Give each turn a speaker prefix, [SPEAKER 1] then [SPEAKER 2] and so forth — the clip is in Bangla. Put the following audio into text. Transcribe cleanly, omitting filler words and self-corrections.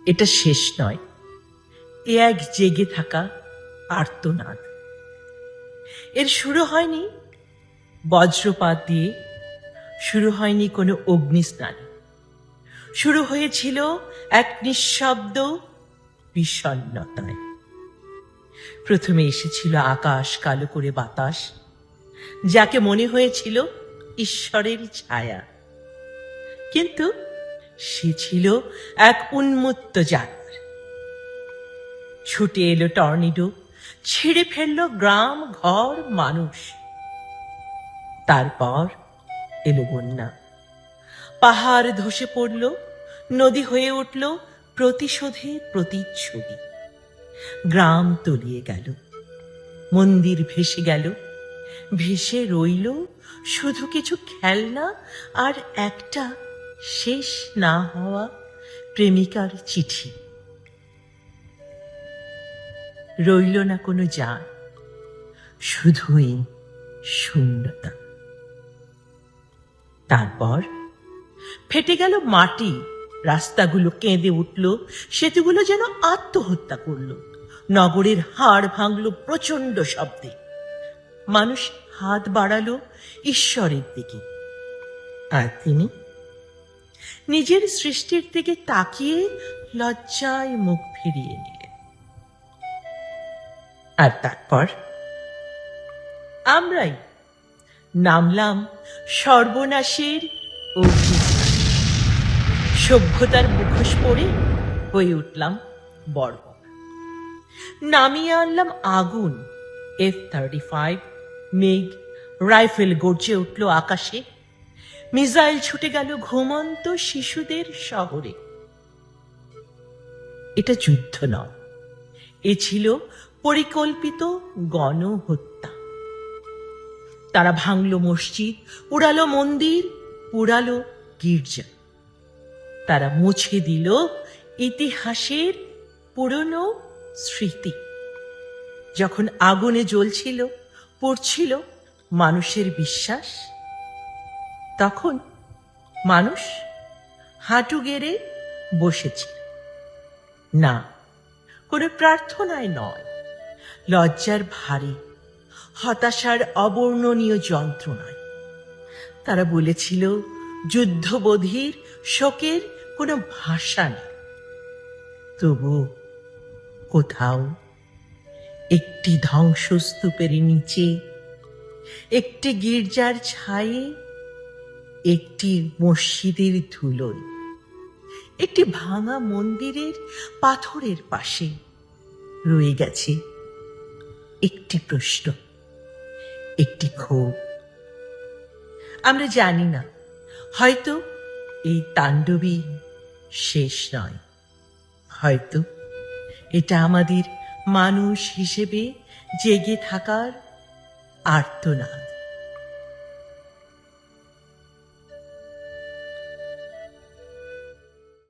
[SPEAKER 1] এটা শেষ নয়, এ এক জেগে থাকা আর্তনাদ। এর শুরু হয়নি বজ্রপাত দিয়ে, শুরু হয়নি কোনো অগ্নিস্নান, শুরু হয়েছিল এক নিঃশব্দ বিষণ্ণতায়। প্রথমে এসেছিল আকাশ কালো করে বাতাস, যাকে মনে হয়েছিল ঈশ্বরের ছায়া, কিন্তু সে ছিল এক উন্মত্ত জানোয়ার। ছুটে এলো টর্নেডো, ছিঁড়ে ফেলল গ্রাম ঘর মানুষ। তারপর এলো বন্যা, পাহাড় ধসে পড়ল, নদী হয়ে উঠল প্রতিশোধের প্রতিচ্ছবি। গ্রাম তলিয়ে গেল, মন্দির ভেসে গেল, ভেসে রইল শুধু কিছু খেলনা আর একটা শেষ না হওয়া প্রেমিকার চিঠি। রইল না কোনো জান, শুধুই শূন্যতা। তারপর ফেটে গেল মাটি, রাস্তাগুলো কেঁদে উঠল, সেতুগুলো যেন আত্মহত্যা করল। নগরের হাড় ভাঙল প্রচন্ড শব্দে। মানুষ হাত বাড়ালো ঈশ্বরের দিকে, আর তিনি নিজের সৃষ্টির দিকে তাকিয়ে লজ্জায় মুখ ফিরিয়ে নিলেন। আর তারপর আমরাই নামলাম সর্বনাশের অগ্নিস্নানে। সভ্যতার মুখোশ পরে হয়ে উঠলাম বর্বর। নামিয়ে আনলাম আগুন। F-35 মেঘ রাইফেল গর্জে উঠল আকাশে, মিসাইল ছুটে গেল ঘুমন্ত শিশুদের শহরে। এটা যুদ্ধ নয়, এ ছিল পরিকল্পিত গণহত্যা। তারা ভাঙল মসজিদ, উড়ালো মন্দির, উড়ালো গির্জা। তারা মুছে দিল ইতিহাসের পুরনো স্মৃতি। যখন আগুনে জ্বলছিল, পড়ছিল মানুষের বিশ্বাস, তখন মানুষ হাঁটু গেড়ে বসেছিল। না, কোনো প্রার্থনায় নয়, লজ্জার ভারী, হতাশার অবর্ণনীয় যন্ত্রণায়। তারা বলেছিল যুদ্ধবোধীর শোকের কোনো ভাষা নেই। তবু কোথাও একটি ধ্বংসস্তূপের নিচে, একটি গির্জার ছায়ে, একটি মসজিদের ধুলোয়, একটি ভাঙা মন্দিরের পাথরের পাশে রয়ে গেছে একটি প্রশ্ন, একটি ক্ষোভ। আমরা জানি না, হয়তো এই তাণ্ডবই শেষ নয়, হয়তো এটা আমাদের মানুষ হিসেবে জেগে থাকার আর্তনাদ।